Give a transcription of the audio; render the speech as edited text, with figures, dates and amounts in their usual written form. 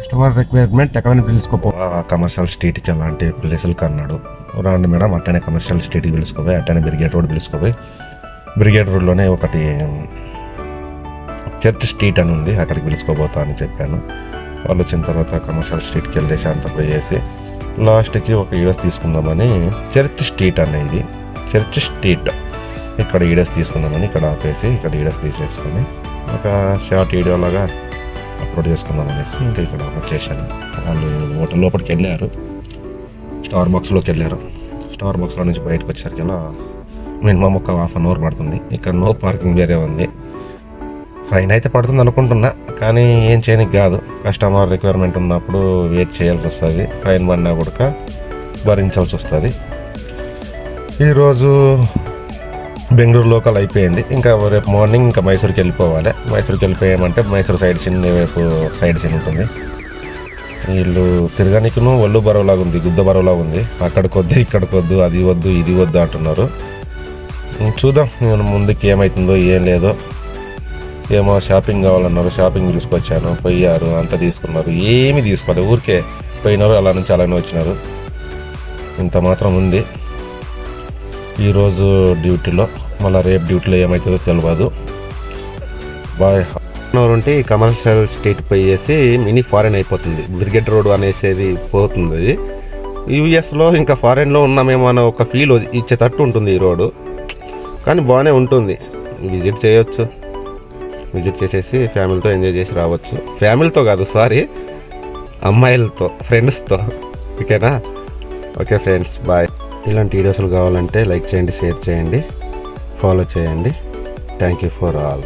Customer requirement ఎక్కడైనా పిలుచుకోపో commercial స్ట్రీట్కి అలాంటి ప్లేసులకి అన్నాడు. రాండి మేడం అట్టనే కమర్షియల్ స్ట్రీట్కి పిలుచుకోపోయి అట్టనే బ్రిగేడ్ రోడ్ పిలుచుకోపోయి బ్రిగేడ్ రోడ్లోనే ఒకటి చర్చ్ స్ట్రీట్ అని ఉంది, అక్కడికి పిలుచుకోబోతా అని చెప్పాను. వాళ్ళు వచ్చిన తర్వాత కమర్షియల్ స్ట్రీట్కి వెళ్ళేసి అంత పోయి చేసి లాస్ట్కి ఒక ఈడస్ తీసుకుందామని చర్చ్ స్ట్రీట్ అనేది చర్చ్ స్ట్రీట్ ఇక్కడ ఈడస్ తీసుకుందామని ఇక్కడ ఆపేసి ఇక్కడ ఈడస్ తీసేసుకొని ఒక షార్ట్ వీడియో లాగా అప్లోడ్ చేసుకుందాం అనేసి ఇంకా ఇక్కడ వచ్చేసాను. వాళ్ళు హోటల్ లోపలికి వెళ్ళారు, స్టార్ బాక్స్లోకి వెళ్ళారు. స్టార్ బాక్స్లో నుంచి బయటకు వచ్చేసరికి ఇలా మినిమం ఒక హాఫ్ అన్ అవర్ పడుతుంది. ఇక్కడ నో పార్కింగ్ వేరే ఉంది. ఫైన్ అయితే పడుతుంది అనుకుంటున్నా, కానీ ఏం చేయడానికి కాదు. కస్టమర్ రిక్వైర్మెంట్ ఉన్నప్పుడు వెయిట్ చేయాల్సి వస్తుంది. ఫైన్ పడినా కూడా భరించాల్సి వస్తుంది. ఈరోజు బెంగళూరు లోకల్ అయిపోయింది. ఇంకా రేపు మార్నింగ్ ఇంకా మైసూర్కి వెళ్ళిపోవాలి. మైసూర్కి వెళ్ళిపోయామంటే మైసూర్ సైడ్ సీన్ వైపు సైడ్ సీన్ ఉంటుంది. వీళ్ళు తిరగనికును ఒళ్ళు బరువులాగా ఉంది, గుద్ద బరువులాగా ఉంది. అక్కడికి వద్దు ఇక్కడికి వద్దు, అది వద్దు ఇది వద్దు అంటున్నారు. చూద్దాం నేను ముందుకి ఏమవుతుందో ఏం లేదో. ఏమో షాపింగ్ కావాలన్నారు, షాపింగ్ తీసుకొచ్చాను, పోయారు, అంతా తీసుకున్నారు. ఏమీ తీసుకోలేదు, ఊరికే పోయినారు, అలా నుంచి అలానే వచ్చినారు. ఇంత మాత్రం ఉంది ఈరోజు డ్యూటీలో. మళ్ళీ రేపు డ్యూటీలో ఏమవుతుందో తెలియదు. బాయ్. ఉంటే కమర్షియల్ స్ట్రీట్ పోయేసి మినీ ఫారెన్ అయిపోతుంది. బ్రిగేడ్ రోడ్ అనేసేది పోతుంది. అది యూఎస్లో ఇంకా ఫారెన్లో ఉన్నామేమో అన్న ఒక ఫీల్ ఇచ్చేటట్టు ఉంటుంది ఈ రోడ్డు. కానీ బాగానే ఉంటుంది, విజిట్ చేయొచ్చు. విజిట్ చేసేసి ఫ్యామిలీతో ఎంజాయ్ చేసి రావచ్చు. ఫ్యామిలీతో కాదు, సారీ, అమ్మాయిలతో, ఫ్రెండ్స్తో. ఓకేనా? Okay friends, bye. ఇలాంటి వీడియోస్లు కావాలంటే లైక్ చేయండి, షేర్ చేయండి, ఫాలో చేయండి. Thank you for all.